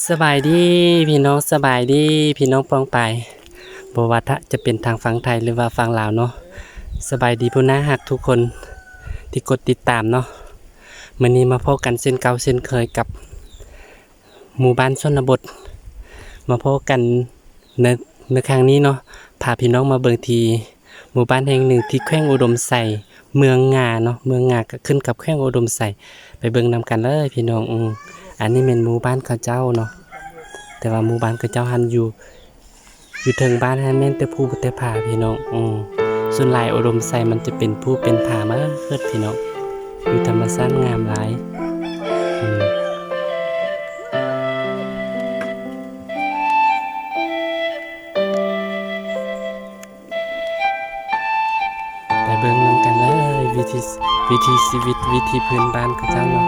สบายดีพี่น้องสบายดีพี่น้องปองไปบ่ว่าจะเป็นทางฝั่งไทยหรือว่าฝั่งลาวเนาะสบายดีผู้น่าฮักทุกคนที่กดติดตามเนาะมื้อนี้มาพบกันเช่นเก่าเช่นเคยกับหมู่บ้านชนบทมาพบกันในครั้งนี้เนาะพาพี่น้องมาเบิ่งที่หมู่บ้านแห่งหนึ่งที่แขวงอุดมไสเมืองงาเนาะเมืองงาก็ขึ้นกับแขวงอุดมไสไปเบิ่งนำกันเลยพี่น้องอันนี้เป็นหมู่บ้านเขาเจ้าเนาะแต่ว่าหมู่บ้านเขาเจ้าหันอยู่ถึงบ้านให้แม่นแต่ผู้แต่ผาพี่น้องส่วนลายอุดมไสมันจะเป็นผู้เป็นผามาเกิดพี่น้องอยู่ธรรมชาติงามหลายไปเบิ่งนำกันเลยวิถีชีวิตวิถีพื้นบ้านเขาเจ้าเนาะ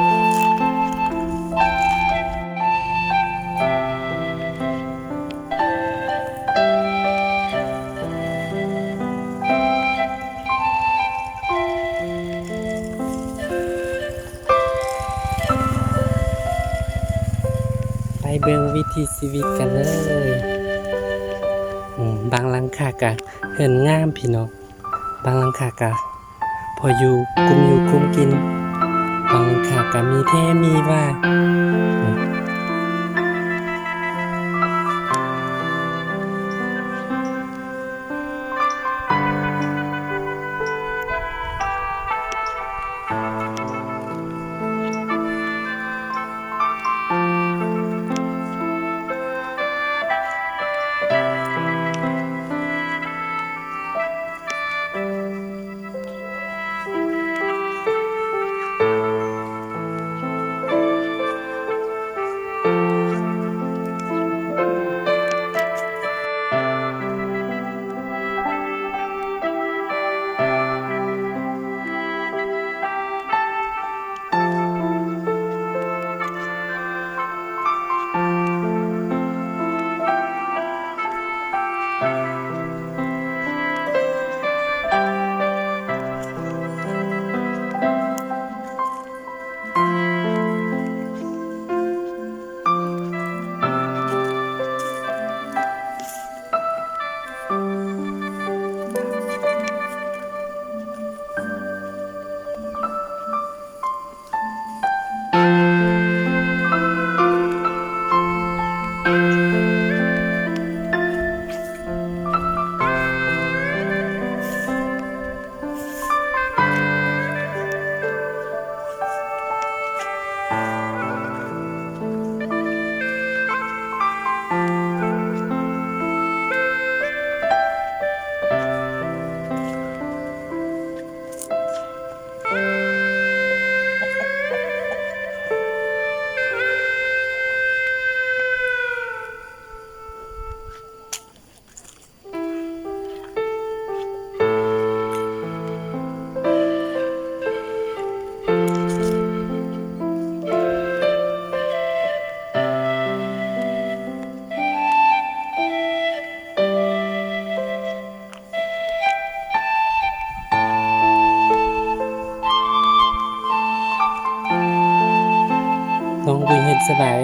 ไปเบิ่งวิถีชีวิตกันเลยบางหลังคากะเห็นงามพี่น้องบางหลังคากะพออยู่กุมกินบางหลังคากะมีแท้มีว่าน้องวิ่งเห็นสบาย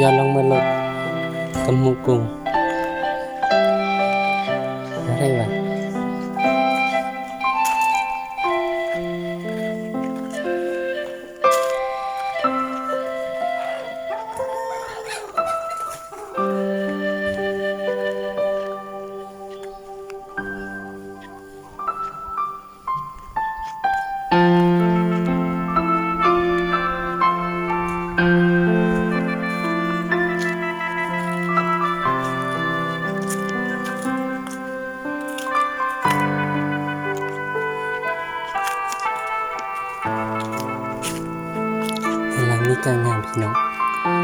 ย้อนลงมาลดกำมูกุ้งอะไรวะหลังนี้ก็งามพี่น้อง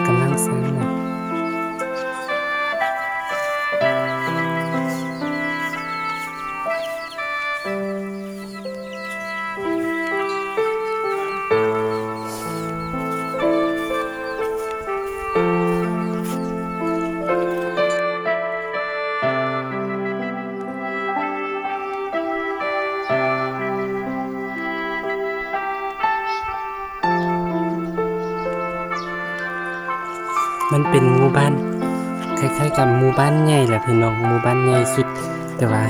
กำลังสร้างเลย มันเป็นหมู่บ้านคล้ายๆกับหมู่บ้านใหญ่แหละพี่น้องหมู่บ้านใหญ่สุดแต่ว่า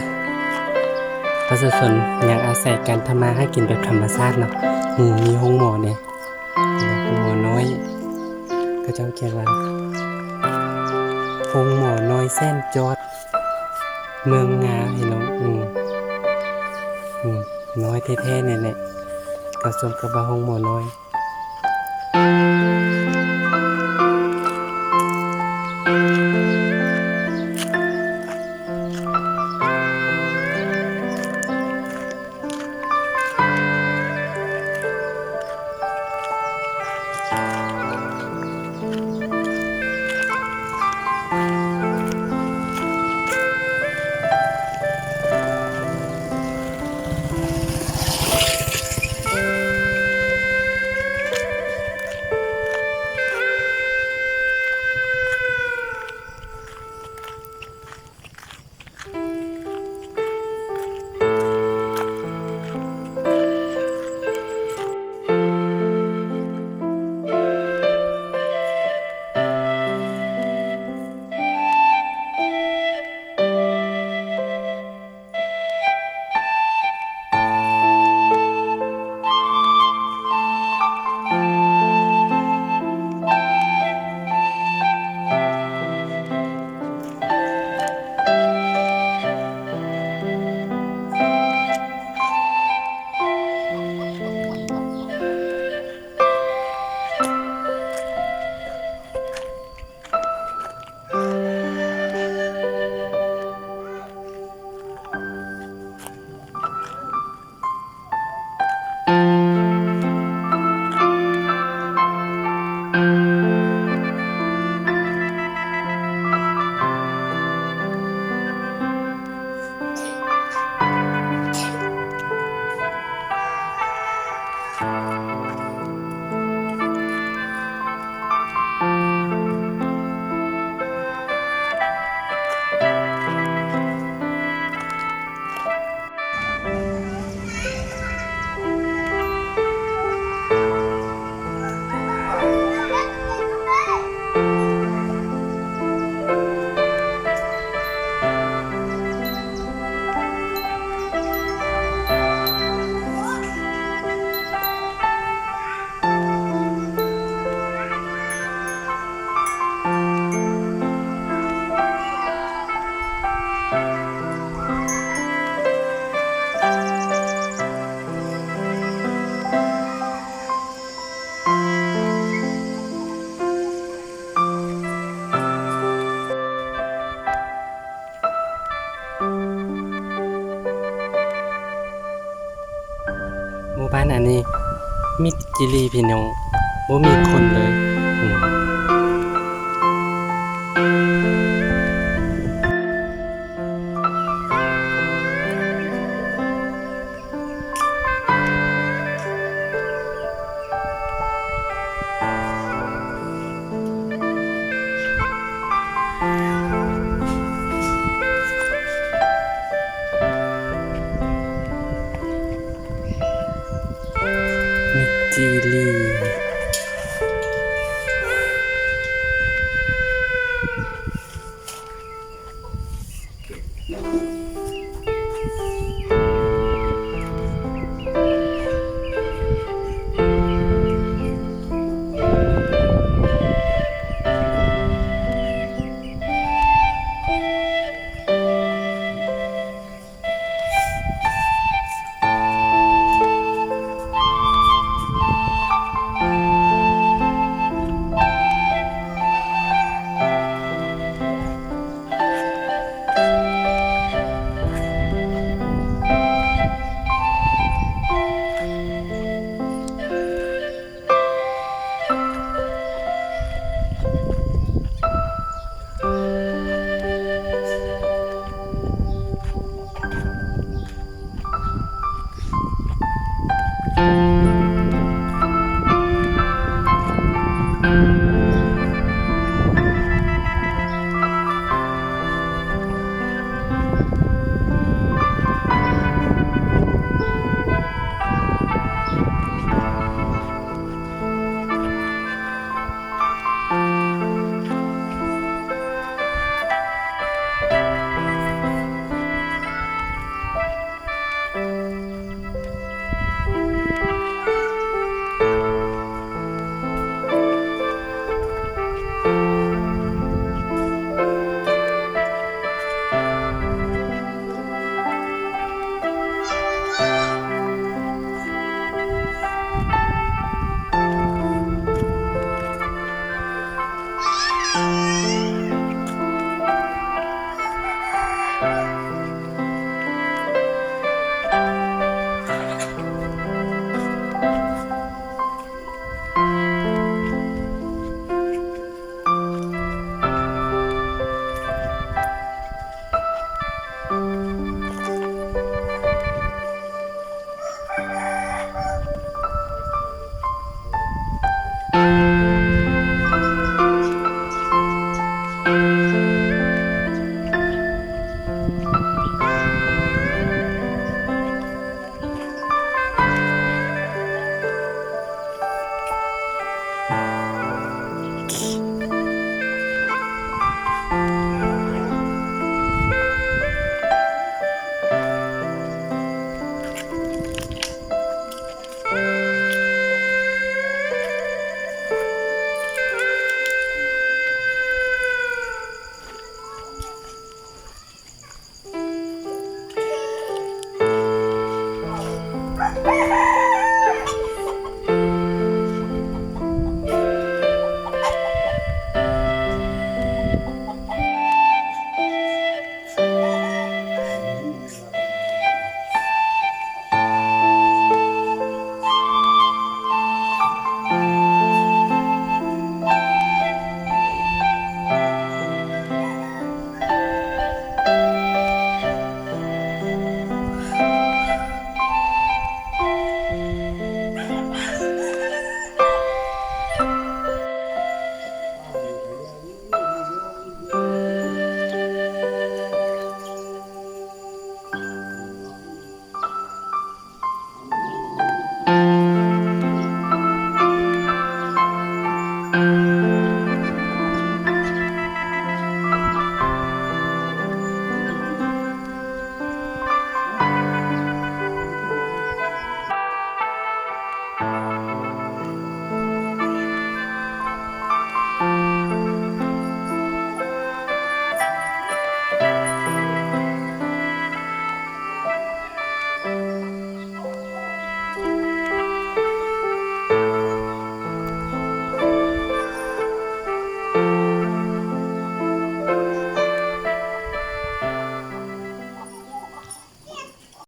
ประชาชนยังอาศัยการทำมาหากินแบบธรรมชาติเนาะมีห้องหมอเนี่ยห้องหมอน้อยก็เจ้าเขียนว่าห้องหมอน้อยแสนจอดเมืองงาพี่น้องน้อยแท้ๆเนี่ยแหละก็สมกับว่าห้องหมอน้อยหมู่บ้านอันนี้มิดจิลีพี่น้องบ่มีคนเลย